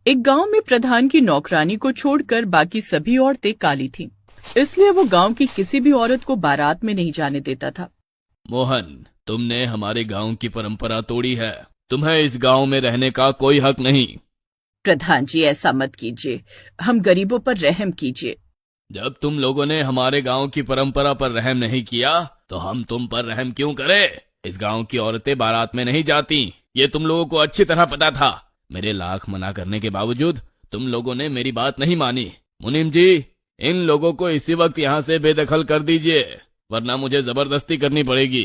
एक गांव में प्रधान की नौकरानी को छोड़कर बाकी सभी औरतें काली थीं, इसलिए वो गांव की किसी भी औरत को बारात में नहीं जाने देता था। मोहन, तुमने हमारे गांव की परंपरा तोड़ी है। तुम्हें इस गांव में रहने का कोई हक नहीं। प्रधान जी, ऐसा मत कीजिए, हम गरीबों पर रहम कीजिए। जब तुम लोगों ने हमारे गांव की परंपरा पर रहम नहीं किया तो हम तुम पर रहम क्यों करें? इस गांव की औरतें बारात में नहीं जाती, ये तुम लोगों को अच्छी तरह पता था। मेरे लाख मना करने के बावजूद तुम लोगों ने मेरी बात नहीं मानी। मुनीम जी, इन लोगों को इसी वक्त यहाँ से बेदखल कर दीजिए, वरना मुझे जबरदस्ती करनी पड़ेगी।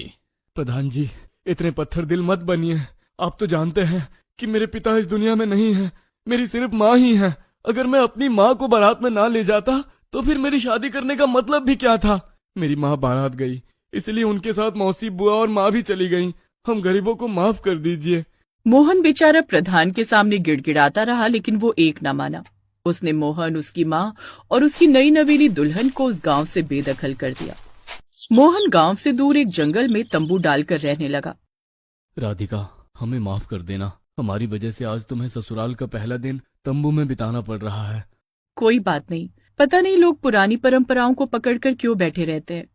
प्रधान जी, इतने पत्थर दिल मत बनिए। आप तो जानते हैं कि मेरे पिता इस दुनिया में नहीं है, मेरी सिर्फ माँ ही है। अगर मैं अपनी माँ को बारात में ना ले जाता तो फिर मेरी शादी करने का मतलब भी क्या था? मेरी माँ बारात गई, इसलिए उनके साथ मौसी, बुआ और माँ भी चली गईं। हम गरीबों को माफ कर दीजिए। मोहन बेचारा प्रधान के सामने गिड़गिड़ाता रहा, लेकिन वो एक न माना। उसने मोहन, उसकी माँ और उसकी नई नवेली दुल्हन को उस गांव से बेदखल कर दिया। मोहन गांव से दूर एक जंगल में तंबू डालकर रहने लगा। राधिका, हमें माफ कर देना। हमारी वजह से आज तुम्हें ससुराल का पहला दिन तंबू में बिताना पड़ रहा है। कोई बात नहीं, पता नहीं लोग पुरानी परंपराओं को पकड़कर क्यों बैठे रहते हैं।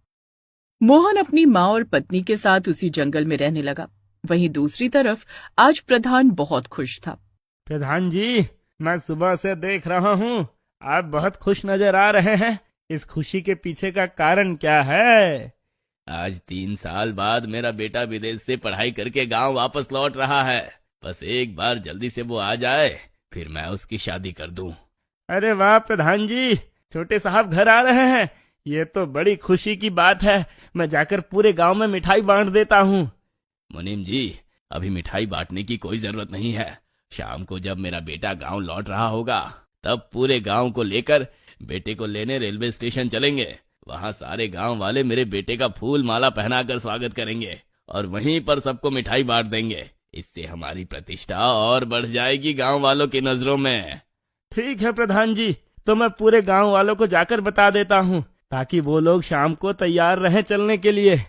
मोहन अपनी माँ और पत्नी के साथ उसी जंगल में रहने लगा। वहीं दूसरी तरफ आज प्रधान बहुत खुश था। प्रधान जी, मैं सुबह से देख रहा हूँ आप बहुत खुश नजर आ रहे हैं। इस खुशी के पीछे का कारण क्या है? आज 3 साल बाद मेरा बेटा विदेश से पढ़ाई करके गांव वापस लौट रहा है। बस एक बार जल्दी से वो आ जाए, फिर मैं उसकी शादी कर दूं। अरे वाह प्रधान जी, छोटे साहब घर आ रहे हैं, ये तो बड़ी खुशी की बात है। मैं जाकर पूरे गांव में मिठाई बांट देता हूँ। मुनीम जी, अभी मिठाई बांटने की कोई जरूरत नहीं है। शाम को जब मेरा बेटा गांव लौट रहा होगा तब पूरे गांव को लेकर बेटे को लेने रेलवे स्टेशन चलेंगे। वहां सारे गांव वाले मेरे बेटे का फूल माला पहनाकर स्वागत करेंगे और वहीं पर सबको मिठाई बांट देंगे। इससे हमारी प्रतिष्ठा और बढ़ जाएगी गांव वालों की नजरों में। ठीक है प्रधान जी, तो मैं पूरे गांव वालों को जाकर बता देता हूँ, ताकि वो लोग शाम को तैयार रहें चलने के लिए।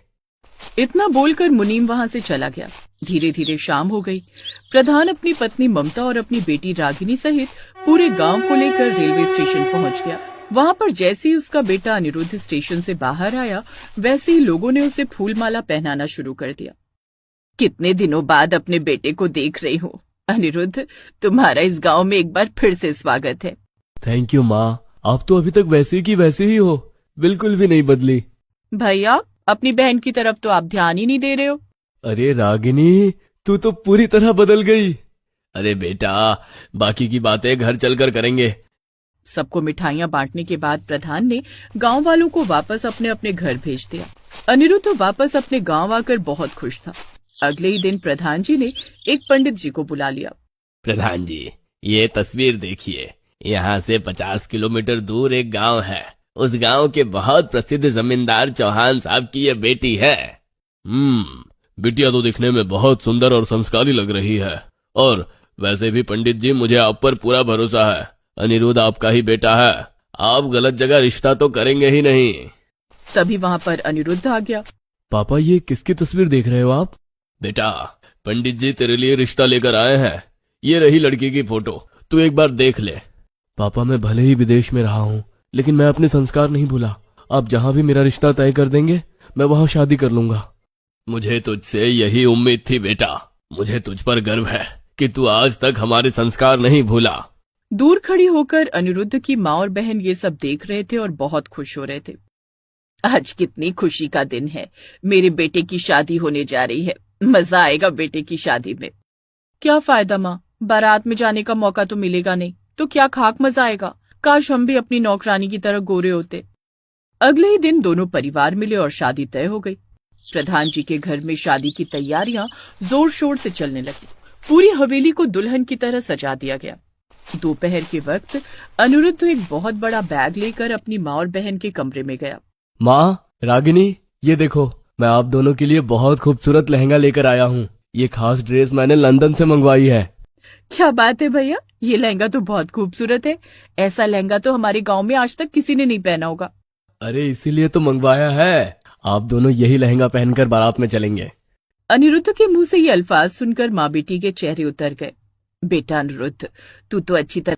इतना बोलकर मुनीम वहां से चला गया। धीरे धीरे शाम हो गई। प्रधान अपनी पत्नी ममता और अपनी बेटी रागिनी सहित पूरे गांव को लेकर रेलवे स्टेशन पहुंच गया। वहां पर जैसे ही उसका बेटा अनिरुद्ध स्टेशन से बाहर आया, वैसे ही लोगों ने उसे फूल माला पहनाना शुरू कर दिया। कितने दिनों बाद अपने बेटे को देख रही हूँ। अनिरुद्ध, तुम्हारा इस गांव में एक बार फिर से स्वागत है। थैंक यू माँ, आप तो अभी तक वैसे की वैसे ही हो, बिल्कुल भी नहीं बदली। भैया, अपनी बहन की तरफ तो आप ध्यान ही नहीं दे रहे हो। अरे रागिनी, तू तो पूरी तरह बदल गई। अरे बेटा, बाकी की बातें घर चलकर करेंगे। सबको मिठाइयां बांटने के बाद प्रधान ने गांव वालों को वापस अपने अपने घर भेज दिया। अनिरुद्ध वापस अपने गांव आकर बहुत खुश था। अगले ही दिन प्रधान जी ने एक पंडित जी को बुला लिया। प्रधान जी, ये तस्वीर देखिए। यहाँ से 50 किलोमीटर दूर एक गांव है। उस गांव के बहुत प्रसिद्ध जमींदार चौहान साहब की ये बेटी है। बिटिया तो दिखने में बहुत सुंदर और संस्कारी लग रही है। और वैसे भी पंडित जी, मुझे आप पर पूरा भरोसा है। अनिरुद्ध आपका ही बेटा है, आप गलत जगह रिश्ता तो करेंगे ही नहीं। तभी वहाँ पर अनिरुद्ध आ गया। पापा, ये किसकी तस्वीर देख रहे हो आप? बेटा, पंडित जी तेरे लिए रिश्ता लेकर आए हैं। ये रही लड़की की फोटो, तू एक बार देख ले। पापा, मैं भले ही विदेश में रहा हूँ, लेकिन मैं अपने संस्कार नहीं भूला। आप जहाँ भी मेरा रिश्ता तय कर देंगे, मैं वहाँ शादी कर लूंगा। मुझे तुझसे यही उम्मीद थी बेटा। मुझे तुझ पर गर्व है कि तू आज तक हमारे संस्कार नहीं भूला। दूर खड़ी होकर अनिरुद्ध की माँ और बहन ये सब देख रहे थे और बहुत खुश हो रहे थे। आज कितनी खुशी का दिन है, मेरे बेटे की शादी होने जा रही है। मजा आएगा बेटे की शादी में। क्या फायदा माँ, बारात में जाने का मौका तो मिलेगा नहीं, तो क्या खाक मजा आएगा। काश हम भी अपनी नौकरानी की तरह गोरे होते। अगले ही दिन दोनों परिवार मिले और शादी तय हो गई। प्रधान जी के घर में शादी की तैयारियां जोर शोर से चलने लगी। पूरी हवेली को दुल्हन की तरह सजा दिया गया। दोपहर के वक्त अनिरुद्ध एक बहुत बड़ा बैग लेकर अपनी माँ और बहन के कमरे में गया। माँ, रागिनी, ये देखो, मैं आप दोनों के लिए बहुत खूबसूरत लहंगा लेकर आया हूँ। ये खास ड्रेस मैंने लंदन से मंगवाई है। क्या बात है भैया, ये लहंगा तो बहुत खूबसूरत है। ऐसा लहंगा तो हमारे गांव में आज तक किसी ने नहीं पहना होगा। अरे इसीलिए तो मंगवाया है। आप दोनों यही लहंगा पहनकर बारात में चलेंगे। अनिरुद्ध के मुंह से ये अल्फाज सुनकर माँ बेटी के चेहरे उतर गए। बेटा अनिरुद्ध, तू तो अच्छी तरह